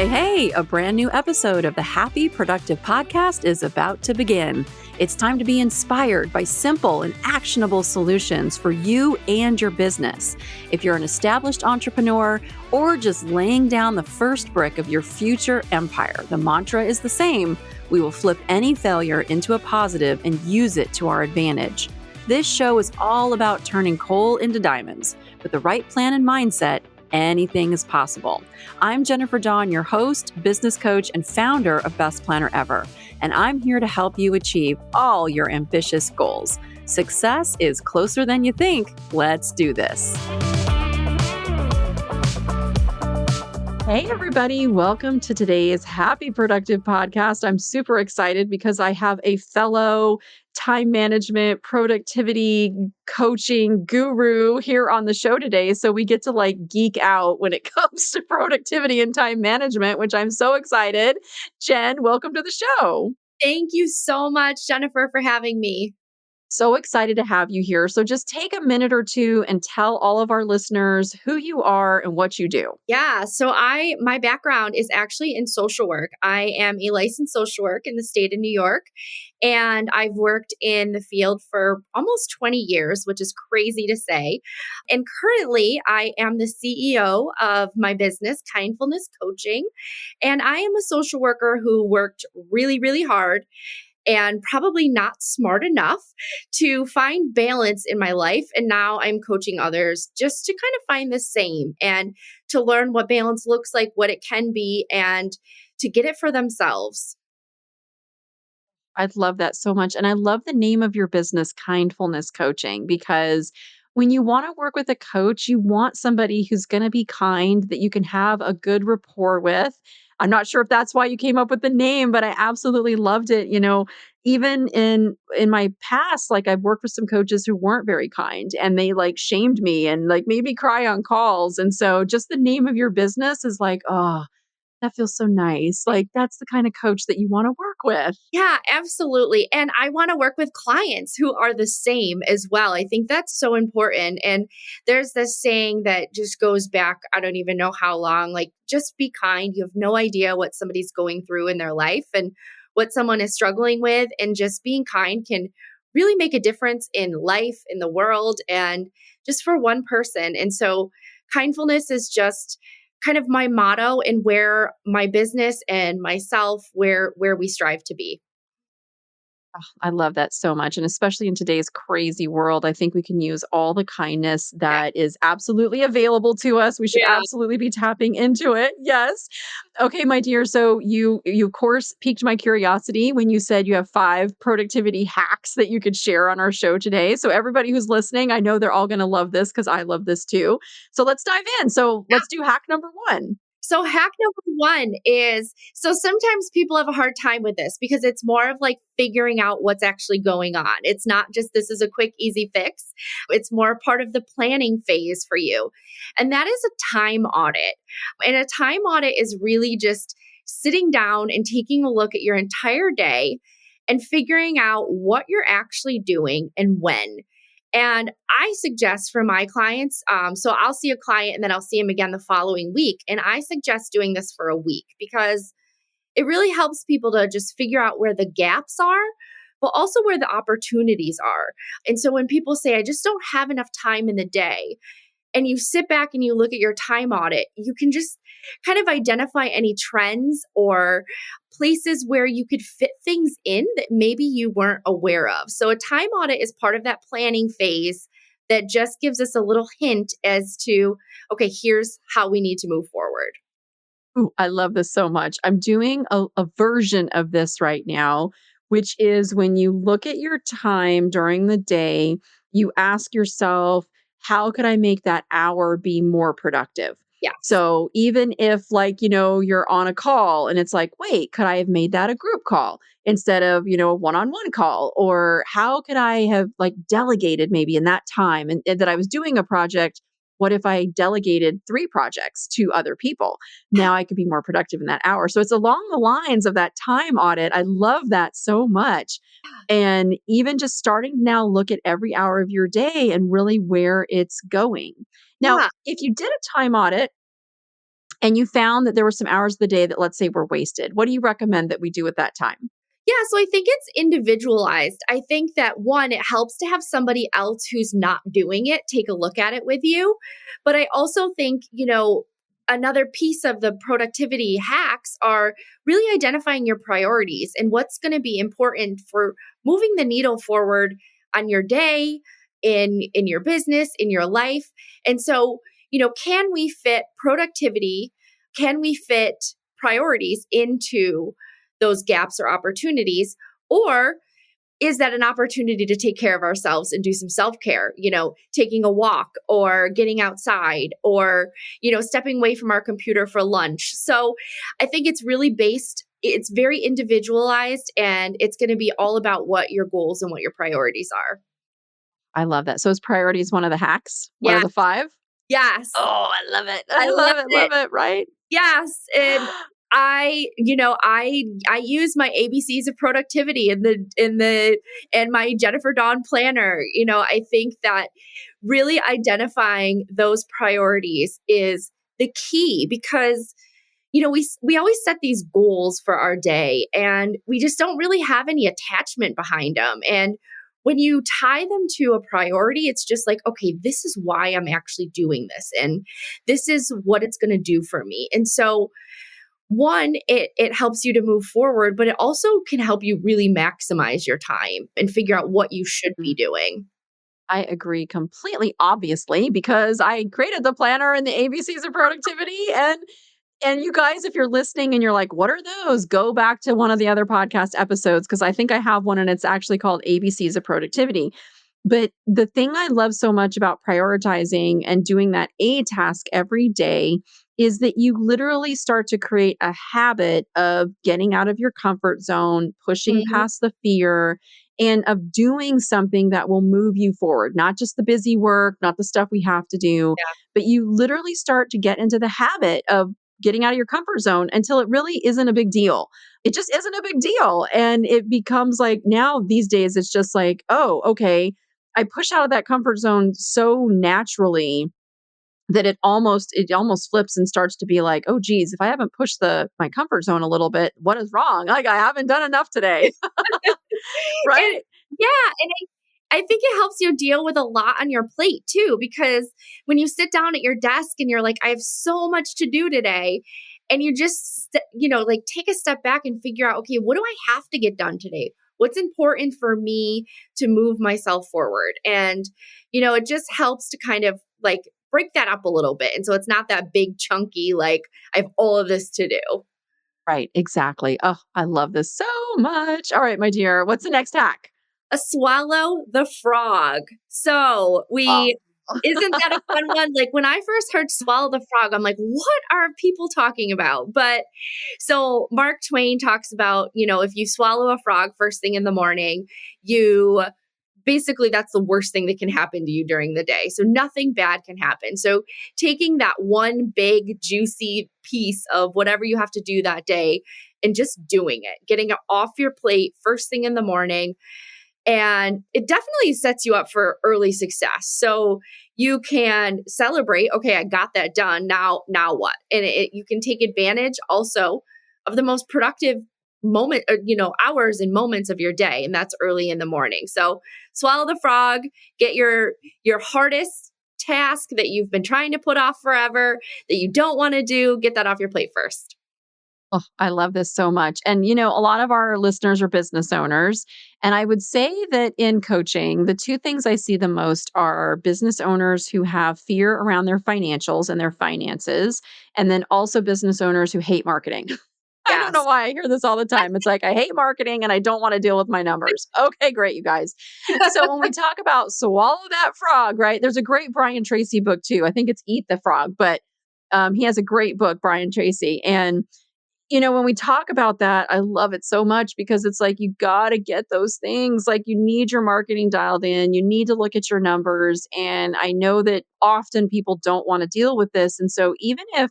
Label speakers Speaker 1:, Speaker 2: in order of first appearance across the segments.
Speaker 1: Hey, hey, a brand new episode of the Happy Productive Podcast is about to begin. It's time to be inspired by simple and actionable solutions for you and your business. If you're an established entrepreneur or just laying down the first brick of your future empire, the mantra is the same. We will flip any failure into a positive and use it to our advantage. This show is all about turning coal into diamonds. With the right plan and mindset, anything is possible. I'm Jennifer Dawn, your host, business coach, and founder of Best Planner Ever, and I'm here to help you achieve all your ambitious goals. Success is closer than you think. Let's do this. Hey, everybody. Welcome to today's Happy Productive Podcast. I'm super excited because I have a fellow time management, productivity, coaching guru here on the show today. So we get to geek out when it comes to productivity and time management, which I'm so excited. Jen, welcome to the show.
Speaker 2: Thank you so much, Jennifer, for having me.
Speaker 1: So excited to have you here. So just take a minute or two and tell all of our listeners who you are and what you do.
Speaker 2: Yeah, so my background is actually in social work. I am a licensed social work in the state of New York, and I've worked in the field for almost 20 years, which is crazy to say. And currently, I am the CEO of my business, KINDfulness Coaching, and I am a social worker who worked really, really hard and probably not smart enough to find balance in my life. And now I'm coaching others just to kind of find the same and to learn what balance looks like, what it can be, and to get it for themselves.
Speaker 1: I love that so much. And I love the name of your business, KINDfulness Coaching, because when you want to work with a coach, you want somebody who's going to be kind, that you can have a good rapport with. I'm not sure if that's why you came up with the name, but I absolutely loved it. Even in my past, I've worked with some coaches who weren't very kind, and they shamed me and made me cry on calls. And so just the name of your business is oh, that feels so nice. That's the kind of coach that you want to work with.
Speaker 2: Yeah, absolutely. And I want to work with clients who are the same as well. I think that's so important. And there's this saying that just goes back, I don't even know how long, just be kind. You have no idea what somebody's going through in their life and what someone is struggling with. And just being kind can really make a difference in life, in the world, and just for one person. And so kindfulness is just kind of my motto and where my business and myself, where we strive to be.
Speaker 1: Oh, I love that so much. And especially in today's crazy world, I think we can use all the kindness that is absolutely available to us. We should absolutely be tapping into it. Yes. Okay, my dear. So you of course piqued my curiosity when you said you have 5 productivity hacks that you could share on our show today. So everybody who's listening, I know they're all going to love this because I love this too. So let's dive in. So let's do hack number 1.
Speaker 2: So hack number 1 is, so sometimes people have a hard time with this because it's more of figuring out what's actually going on. It's not just this is a quick, easy fix. It's more part of the planning phase for you. And that is a time audit. And a time audit is really just sitting down and taking a look at your entire day and figuring out what you're actually doing and when. And I suggest for my clients, so I'll see a client and then I'll see him again the following week. And I suggest doing this for a week because it really helps people to just figure out where the gaps are, but also where the opportunities are. And so when people say, I just don't have enough time in the day, and you sit back and you look at your time audit, you can just kind of identify any trends or places where you could fit things in that maybe you weren't aware of. So a time audit is part of that planning phase that just gives us a little hint as to, okay, here's how we need to move forward.
Speaker 1: Ooh, I love this so much. I'm doing a version of this right now, which is when you look at your time during the day, you ask yourself, how could I make that hour be more productive?
Speaker 2: Yeah.
Speaker 1: So even if you're on a call and it's wait, could I have made that a group call instead of, a one-on-one call? Or how could I have delegated maybe in that time and that I was doing a project? What if I delegated 3 projects to other people? Now I could be more productive in that hour. So it's along the lines of that time audit. I love that so much. And even just starting now, look at every hour of your day and really where it's going. Now,
Speaker 2: Yeah.
Speaker 1: if you did a time audit and you found that there were some hours of the day that, let's say, were wasted. What do you recommend that we do at that time?
Speaker 2: Yeah, so I think it's individualized. I think that one, it helps to have somebody else who's not doing it take a look at it with you. But I also think, another piece of the productivity hacks are really identifying your priorities and what's going to be important for moving the needle forward on your day, in your business, in your life. And so, can we fit productivity? Can we fit priorities into those gaps or opportunities? Or is that an opportunity to take care of ourselves and do some self-care, taking a walk or getting outside or, stepping away from our computer for lunch? So I think it's very individualized, and it's going to be all about what your goals and what your priorities are.
Speaker 1: I love that. So is priorities one of the hacks? One
Speaker 2: Yeah.
Speaker 1: of the 5?
Speaker 2: Yes.
Speaker 1: Oh, I love it.
Speaker 2: I
Speaker 1: I
Speaker 2: love
Speaker 1: love it,
Speaker 2: it.
Speaker 1: love it, right?
Speaker 2: Yes. And I use my ABCs of productivity and my Jennifer Dawn planner. I think that really identifying those priorities is the key, because we always set these goals for our day and we just don't really have any attachment behind them. And when you tie them to a priority, it's just like, okay, this is why I'm actually doing this, and this is what it's going to do for me. And so one, it helps you to move forward, but it also can help you really maximize your time and figure out what you should be
Speaker 1: Mhm.
Speaker 2: doing.
Speaker 1: I agree completely, obviously, because I created the planner and the ABCs of productivity. And you guys, if you're listening and you're like, what are those? Go back to one of the other podcast episodes, because I think I have one and it's actually called ABCs of Productivity. But the thing I love so much about prioritizing and doing that A task every day is that you literally start to create a habit of getting out of your comfort zone, pushing
Speaker 2: Mhm.
Speaker 1: past the fear, and of doing something that will move you forward, not just the busy work, not the stuff we have to do,
Speaker 2: Yeah.
Speaker 1: but you literally start to get into the habit of getting out of your comfort zone until it really isn't a big deal. It just isn't a big deal. And it becomes like now these days, it's just like, oh, okay. I push out of that comfort zone so naturally that it almost flips and starts to be like, oh geez, if I haven't pushed the my comfort zone a little bit, what is wrong? Like I haven't done enough today.
Speaker 2: And
Speaker 1: Right?
Speaker 2: yeah, and I think it helps you deal with a lot on your plate too, because when you sit down at your desk and you're like, I have so much to do today, and you just, like take a step back and figure out, okay, what do I have to get done today? What's important for me to move myself forward? And, it just helps to kind of like break that up a little bit. And so it's not that big, chunky, like, I have all of this to do.
Speaker 1: Right, exactly. Oh, I love this so much. All right, my dear, what's the next hack?
Speaker 2: A swallow the frog. So
Speaker 1: Oh.
Speaker 2: we isn't that a fun one? Like when I first heard swallow the frog, I'm like, what are people talking about? But so Mark Twain talks about, if you swallow a frog first thing in the morning, you basically that's the worst thing that can happen to you during the day. So nothing bad can happen. So taking that one big juicy piece of whatever you have to do that day and just doing it, getting it off your plate first thing in the morning, and it definitely sets you up for early success. So you can celebrate, okay, I got that done. Now what? And you can take advantage also of the most productive moment, hours and moments of your day. And that's early in the morning. So swallow the frog, get your hardest task that you've been trying to put off forever, that you don't want to do, get that off your plate first.
Speaker 1: Oh, I love this so much. And, a lot of our listeners are business owners. And I would say that in coaching, the two things I see the most are business owners who have fear around their financials and their finances, and then also business owners who hate marketing. I don't know
Speaker 2: Yes.
Speaker 1: why I hear this all the time. It's like, I hate marketing and I don't want to deal with my numbers. Okay, great, you guys. So when we talk about swallow that frog, right? There's a great Brian Tracy book too. I think it's Eat the Frog, but he has a great book, Brian Tracy. And when we talk about that, I love it so much because it's like you got to get those things. Like you need your marketing dialed in, you need to look at your numbers. And I know that often people don't want to deal with this. And so even if,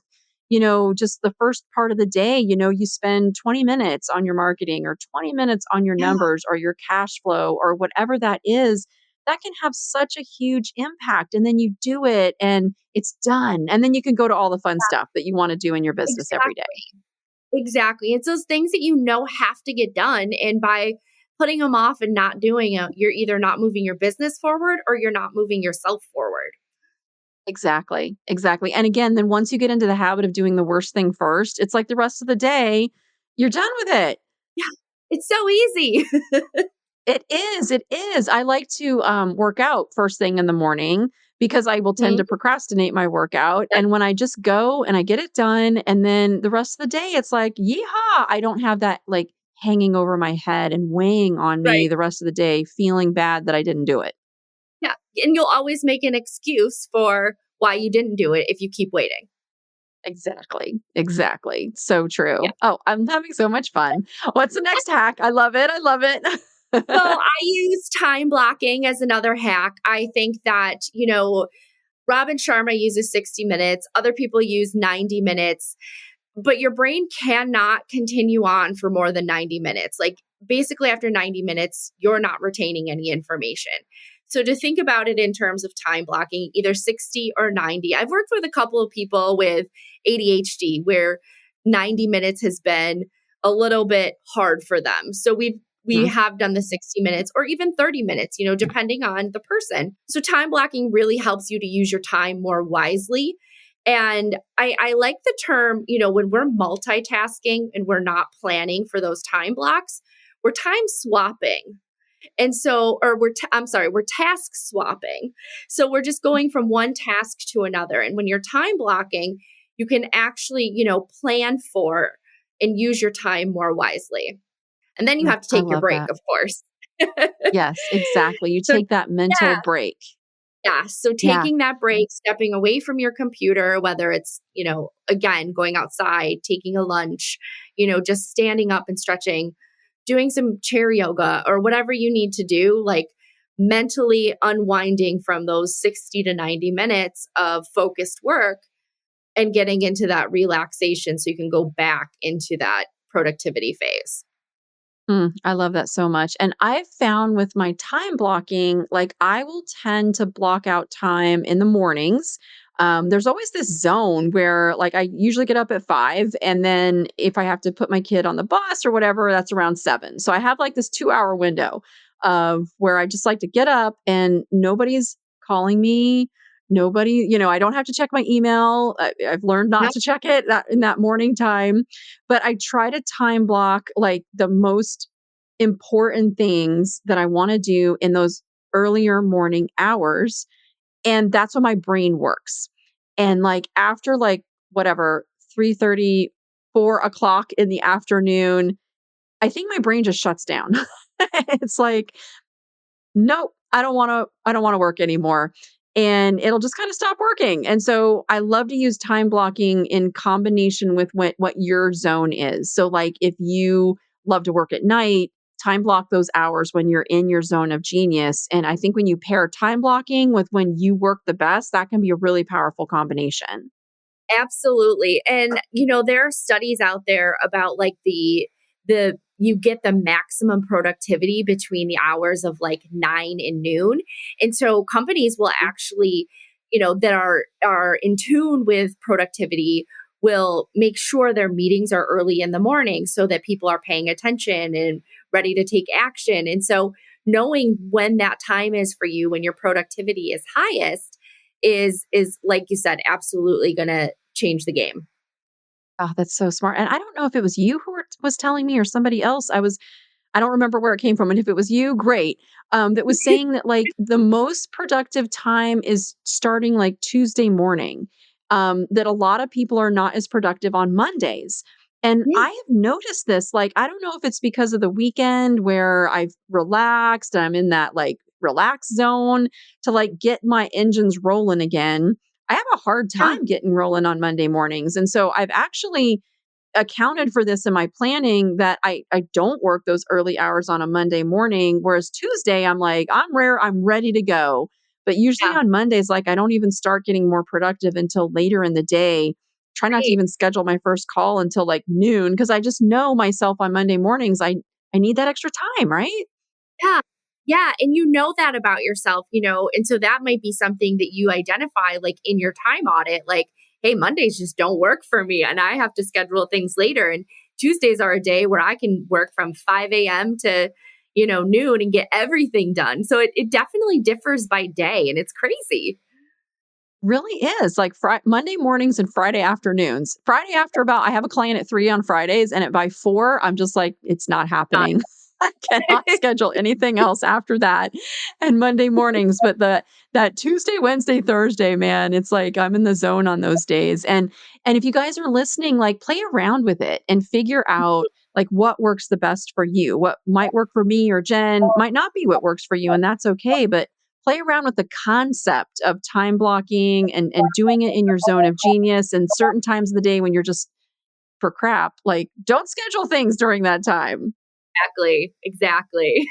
Speaker 1: just the first part of the day, you spend 20 minutes on your marketing or 20 minutes on your
Speaker 2: Yeah.
Speaker 1: numbers or your cash flow or whatever that is, that can have such a huge impact. And then you do it and it's done. And then you can go to all the fun stuff that you want to do in your business every day.
Speaker 2: Exactly. Exactly. It's those things that you know have to get done. And by putting them off and not doing it, you're either not moving your business forward or you're not moving yourself forward.
Speaker 1: Exactly. Exactly. And again, then once you get into the habit of doing the worst thing first, it's like the rest of the day, you're done with it.
Speaker 2: Yeah. It's so easy.
Speaker 1: It is, it is. I like to, work out first thing in the morning because I will tend
Speaker 2: Mhm.
Speaker 1: to procrastinate my workout, and when I just go and I get it done, and then the rest of the day, it's like, "Yeehaw!" I don't have that, like, hanging over my head and weighing on me
Speaker 2: Right.
Speaker 1: the rest of the day, feeling bad that I didn't do it.
Speaker 2: Yeah. And you'll always make an excuse for why you didn't do it if you keep waiting.
Speaker 1: Exactly, exactly. So
Speaker 2: Yeah.
Speaker 1: true. Oh, I'm having so much fun. What's the next hack? I love it, I love
Speaker 2: So
Speaker 1: it.
Speaker 2: I use time blocking as another hack. I think that, Robin Sharma uses 60 minutes, other people use 90 minutes. But your brain cannot continue on for more than 90 minutes. Like basically after 90 minutes, you're not retaining any information. So to think about it in terms of time blocking, either 60 or 90. I've worked with a couple of people with ADHD where 90 minutes has been a little bit hard for them. So we
Speaker 1: Mhm.
Speaker 2: have done the 60 minutes or even 30 minutes, depending on the person. So time blocking really helps you to use your time more wisely. And I like the term, when we're multitasking and we're not planning for those time blocks, we're time swapping. And so, or I'm sorry, we're task swapping. So we're just going from one task to another. And when you're time blocking, you can actually, plan for and use your time more wisely. And then you have to
Speaker 1: I
Speaker 2: take your
Speaker 1: love
Speaker 2: break,
Speaker 1: that.
Speaker 2: of course.
Speaker 1: Yes, exactly. You
Speaker 2: So,
Speaker 1: take that mental
Speaker 2: yeah.
Speaker 1: break.
Speaker 2: Yeah. So
Speaker 1: Yeah.
Speaker 2: taking that break, stepping away from your computer, whether it's, again, going outside, taking a lunch, just standing up and stretching, doing some chair yoga or whatever you need to do, like mentally unwinding from those 60 to 90 minutes of focused work and getting into that relaxation so you can go back into that productivity phase.
Speaker 1: I love that so much. And I've found with my time blocking, like I will tend to block out time in the mornings. There's always this zone where, like, I usually get up at 5. And then if I have to put my kid on the bus or whatever, that's around 7. So I have like this 2 hour window of where I just like to get up and nobody's calling me. Nobody, I don't have to check my email. I've learned not
Speaker 2: Yep.
Speaker 1: to check it in that morning time, but I try to time block like the most important things that I want to do in those earlier morning hours. And that's when my brain works. And like after like whatever, 3:30, 4 o'clock in the afternoon, I think my brain just shuts down. It's like, nope, I don't want to work anymore. And it'll just kind of stop working. And so I love to use time blocking in combination with what your zone is. So like if you love to work at night, time block those hours when you're in your zone of genius. And I think when you pair time blocking with when you work the best, that can be a really powerful combination.
Speaker 2: Absolutely. And there are studies out there about like the you get the maximum productivity between the hours of like 9 and noon. And so companies will actually, that are in tune with productivity will make sure their meetings are early in the morning so that people are paying attention and ready to take action. And so knowing when that time is for you when your productivity is highest is like you said absolutely going to change the game.
Speaker 1: Oh, that's so smart. And I don't know if it was you who was telling me or somebody else. I don't remember where it came from, and if it was you, great. That was saying that, like, the most productive time is starting, like, Tuesday morning, that a lot of people are not as productive on Mondays, and
Speaker 2: Yeah.
Speaker 1: I have noticed this, like, I don't know if it's because of the weekend where I've relaxed, and I'm in that, like, relax zone to, like, get my engines rolling again. I have a hard
Speaker 2: Yeah.
Speaker 1: time getting rolling on Monday mornings, and so I've actually accounted for this in my planning that I don't work those early hours on a Monday morning, whereas Tuesday, I'm like, I'm ready to go. But usually
Speaker 2: Yeah.
Speaker 1: on Mondays, like I don't even start getting more productive until later in the day. Try not to
Speaker 2: Right.
Speaker 1: even schedule my first call until like noon because I just know myself on Monday mornings. I need that extra time, right?
Speaker 2: Yeah. Yeah. And you know that about yourself, and so that might be something that you identify like in your time audit, like, hey, Mondays just don't work for me and I have to schedule things later. And Tuesdays are a day where I can work from 5 a.m. to, noon and get everything done. So it definitely differs by day and it's crazy.
Speaker 1: Really is like Monday mornings and Friday afternoons. Friday after about, I have a client at 3 on Fridays, and by 4, I'm just like, it's not
Speaker 2: Not-
Speaker 1: happening. I cannot schedule anything else after that. And Monday mornings, but that Tuesday, Wednesday, Thursday, man, it's like I'm in the zone on those days. And if you guys are listening, like play around with it and figure out like what works the best for you. What might work for me or Jen might not be what works for you, and that's okay. But play around with the concept of time blocking and doing it in your zone of genius and certain times of the day when you're just for crap. Like, don't schedule things during that time.
Speaker 2: Exactly. Exactly.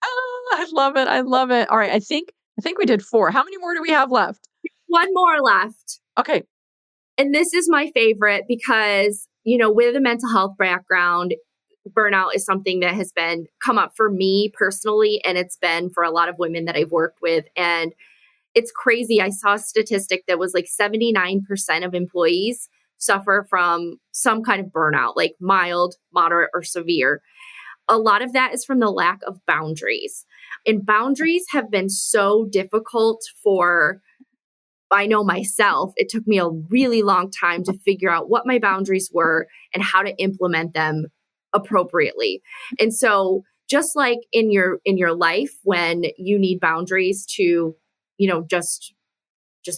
Speaker 1: I love it. I love it. All right. I think we did 4. How many more do we have left?
Speaker 2: One more left.
Speaker 1: Okay.
Speaker 2: And this is my favorite because, with a mental health background, burnout is something that has been come up for me personally. And it's been for a lot of women that I've worked with. And it's crazy. I saw a statistic that was like 79% of employees suffer from some kind of burnout, like mild, moderate, or severe. A lot of that is from the lack of boundaries. And boundaries have been so difficult for, I know myself, it took me a really long time to figure out what my boundaries were and how to implement them appropriately. And so just like in your life when you need boundaries to, just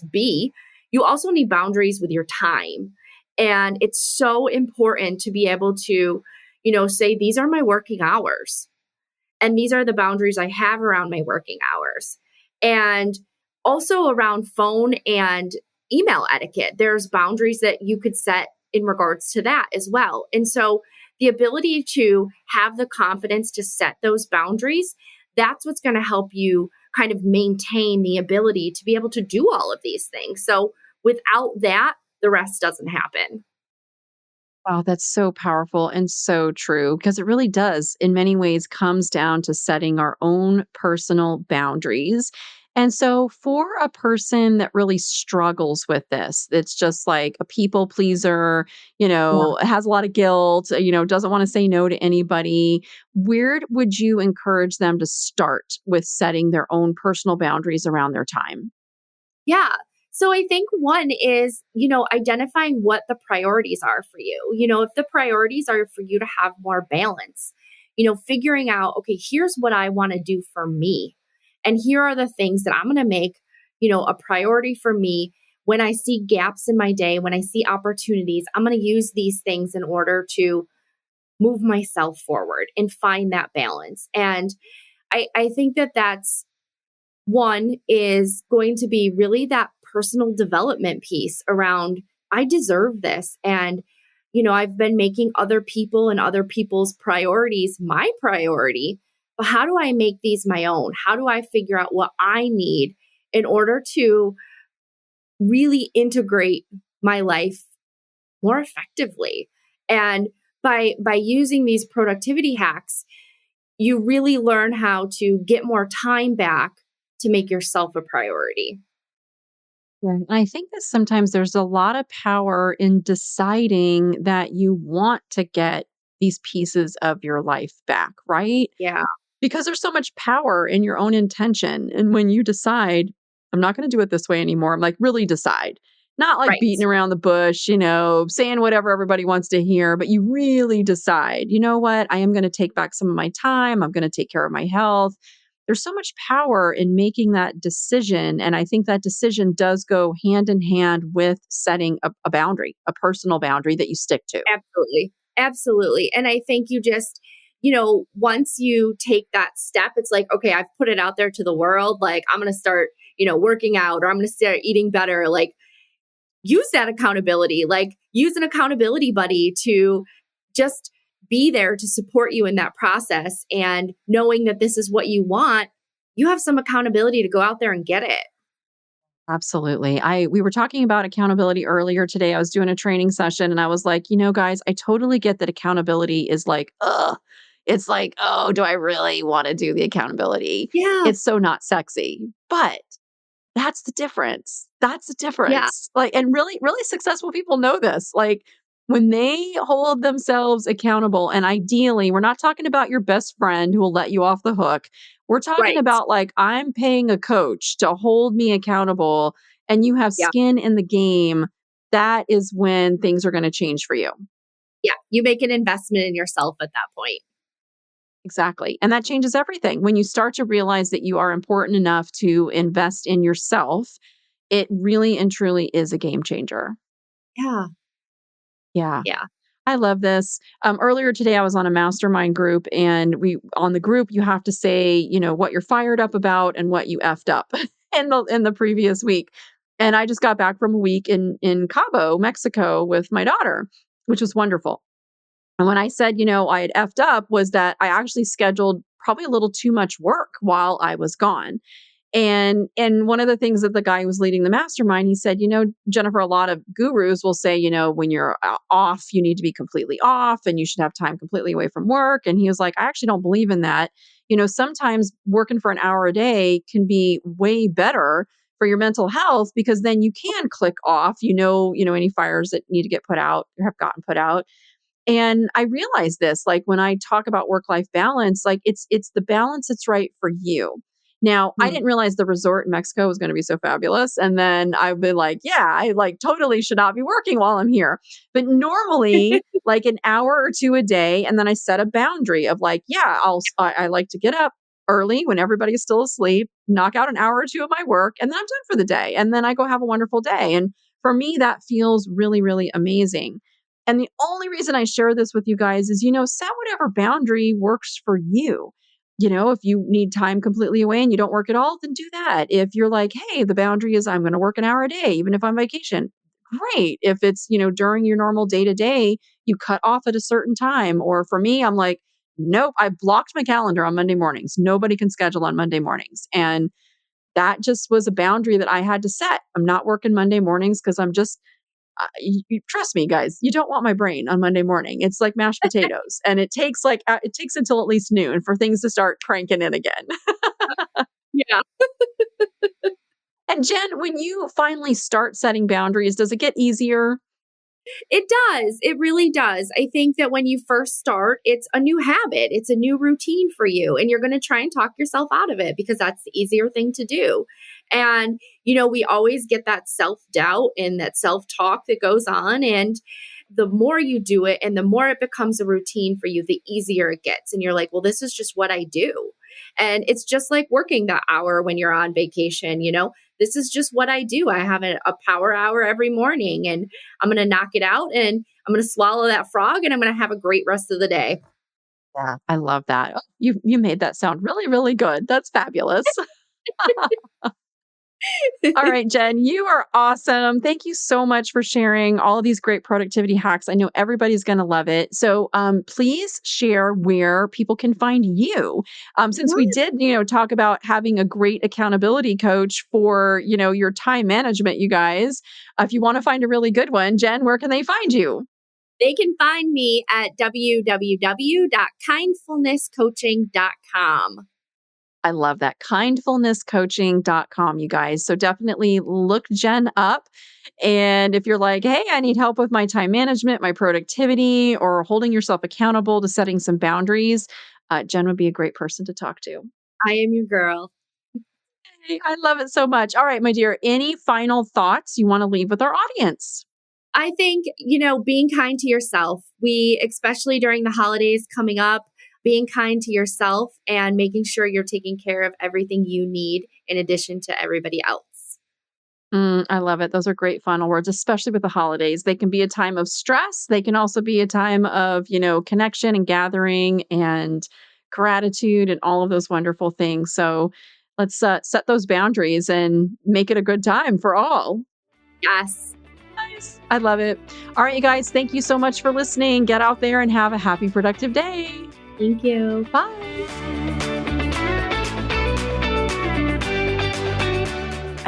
Speaker 2: be, you also need boundaries with your time. And it's so important to be able to, say these are my working hours and these are the boundaries I have around my working hours. And also around phone and email etiquette, there's boundaries that you could set in regards to that as well. And so the ability to have the confidence to set those boundaries, that's what's going to help you kind of maintain the ability to be able to do all of these things. So without that, the rest doesn't happen.
Speaker 1: Wow, that's so powerful and so true because it really does, in many ways, comes down to setting our own personal boundaries. And so, for a person that really struggles with this, it's just like a people pleaser,
Speaker 2: Yeah.
Speaker 1: has a lot of guilt, doesn't want to say no to anybody. Where would you encourage them to start with setting their own personal boundaries around their time?
Speaker 2: Yeah. So I think one is, identifying what the priorities are for you. If the priorities are for you to have more balance, figuring out, okay, here's what I want to do for me. And here are the things that I'm going to make, a priority for me. When I see gaps in my day, when I see opportunities, I'm going to use these things in order to move myself forward and find that balance. And I think that that's one is going to be really that personal development piece around I deserve this. And, I've been making other people and other people's priorities my priority. But how do I make these my own? How do I figure out what I need in order to really integrate my life more effectively? And by using these productivity hacks, you really learn how to get more time back to make yourself a priority.
Speaker 1: Yeah, and I think that sometimes there's a lot of power in deciding that you want to get these pieces of your life back, right?
Speaker 2: Yeah,
Speaker 1: Because there's so much power in your own intention. And when you decide, I'm not going to do it this way anymore, I'm like, really decide. Not like
Speaker 2: right.
Speaker 1: beating around the bush, saying whatever everybody wants to hear, but you really decide, you know what? I am going to take back some of my time. I'm going to take care of my health. There's so much power in making that decision. And I think that decision does go hand in hand with setting a boundary, a personal boundary that you stick to.
Speaker 2: Absolutely. Absolutely. And I think you just, once you take that step, it's like, okay, I've put it out there to the world. Like, I'm going to start, working out or I'm going to start eating better. Like, use that accountability, like, use an accountability buddy to just be there to support you in that process. And knowing that this is what you want, you have some accountability to go out there and get it.
Speaker 1: Absolutely. We were talking about accountability earlier today. I was doing a training session and I was like, guys, I totally get that accountability is like, ugh, It's like, oh, do I really want to do the accountability?
Speaker 2: Yeah.
Speaker 1: It's so not sexy. But that's the difference. That's the
Speaker 2: Yeah.
Speaker 1: difference. Like, and really, really successful people know this. Like, when they hold themselves accountable, and ideally, we're not talking about your best friend who will let you off the hook. We're talking
Speaker 2: Right.
Speaker 1: about like, I'm paying a coach to hold me accountable, and you have
Speaker 2: Yeah.
Speaker 1: skin in the game. That is when things are going to change for you.
Speaker 2: Yeah. You make an investment in yourself at that point.
Speaker 1: Exactly. And that changes everything. When you start to realize that you are important enough to invest in yourself, it really and truly is a game changer.
Speaker 2: Yeah.
Speaker 1: Yeah.
Speaker 2: Yeah.
Speaker 1: I love this. Earlier today, I was on a mastermind group, and on the group, you have to say, what you're fired up about and what you effed up in the previous week. And I just got back from a week in Cabo, Mexico, with my daughter, which was wonderful. And when I said, I had effed up, was that I actually scheduled probably a little too much work while I was gone. And one of the things that the guy who was leading the mastermind, he said, Jennifer, a lot of gurus will say, when you're off, you need to be completely off and you should have time completely away from work. And he was like, I actually don't believe in that. Sometimes working for an hour a day can be way better for your mental health, because then you can click off, any fires that need to get put out or have gotten put out. And I realized this, like when I talk about work-life balance, like it's the balance that's right for you. Now, I
Speaker 2: Hmm.
Speaker 1: didn't realize the resort in Mexico was going to be so fabulous. And then I've been like, yeah, I like totally should not be working while I'm here. But normally, like an hour or two a day. And then I set a boundary of like, yeah, I like to get up early when everybody's still asleep, knock out an hour or two of my work, and then I'm done for the day. And then I go have a wonderful day. And for me, that feels really, really amazing. And the only reason I share this with you guys is, set whatever boundary works for you. If you need time completely away and you don't work at all, then do that. If you're like, hey, the boundary is I'm going to work an hour a day, even if I'm on vacation, great. If it's, during your normal day to day, you cut off at a certain time. Or for me, I'm like, nope, I blocked my calendar on Monday mornings. Nobody can schedule on Monday mornings. And that just was a boundary that I had to set. I'm not working Monday mornings because I'm just trust me, guys, you don't want my brain on Monday morning. It's like mashed potatoes, and it takes it takes until at least noon for things to start cranking in again.
Speaker 2: Yeah.
Speaker 1: And Jen, when you finally start setting boundaries, does it get easier?
Speaker 2: It does. It really does. I think that when you first start, it's a new habit, it's a new routine for you, and you're going to try and talk yourself out of it because that's the easier thing to do. And, we always get that self doubt and that self talk that goes on. And the more you do it and the more it becomes a routine for you, the easier it gets. And you're like, well, this is just what I do. And it's just like working that hour when you're on vacation, this is just what I do. I have a power hour every morning and I'm going to knock it out and I'm going to swallow that frog and I'm going to have a great rest of the day.
Speaker 1: Yeah, I love that. Oh, you made that sound really, really good. That's fabulous. All right, Jen, you are awesome. Thank you so much for sharing all of these great productivity hacks. I know everybody's going to love it. So please share where people can find you. Since we did, talk about having a great accountability coach for, your time management, you guys, if you want to find a really good one, Jen, where can they find you?
Speaker 2: They can find me at www.kindfulnesscoaching.com.
Speaker 1: I love that. Kindfulnesscoaching.com, you guys. So definitely look Jen up. And if you're like, hey, I need help with my time management, my productivity, or holding yourself accountable to setting some boundaries, Jen would be a great person to talk to.
Speaker 2: I am your girl.
Speaker 1: Hey, I love it so much. All right, my dear, any final thoughts you want to leave with our audience?
Speaker 2: I think, being kind to yourself, especially during the holidays coming up, being kind to yourself and making sure you're taking care of everything you need in addition to everybody else.
Speaker 1: I love it. Those are great final words, especially with the holidays. They can be a time of stress. They can also be a time of, connection and gathering and gratitude and all of those wonderful things. So let's set those boundaries and make it a good time for all.
Speaker 2: Yes.
Speaker 1: Nice. I love it. All right, you guys, thank you so much for listening. Get out there and have a happy, productive day.
Speaker 2: Thank you.
Speaker 1: Bye.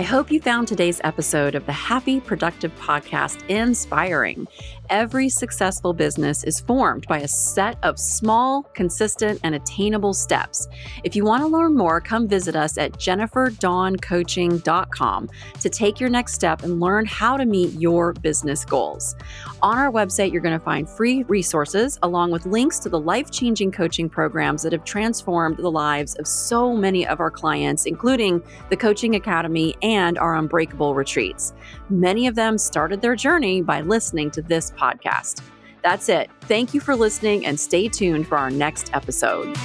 Speaker 1: I hope you found today's episode of the Happy Productive Podcast inspiring. Every successful business is formed by a set of small, consistent, and attainable steps. If you want to learn more, come visit us at jenniferdawncoaching.com to take your next step and learn how to meet your business goals. On our website, you're going to find free resources along with links to the life-changing coaching programs that have transformed the lives of so many of our clients, including the Coaching Academy and our Unbreakable retreats. Many of them started their journey by listening to this podcast. That's it. Thank you for listening and stay tuned for our next episode.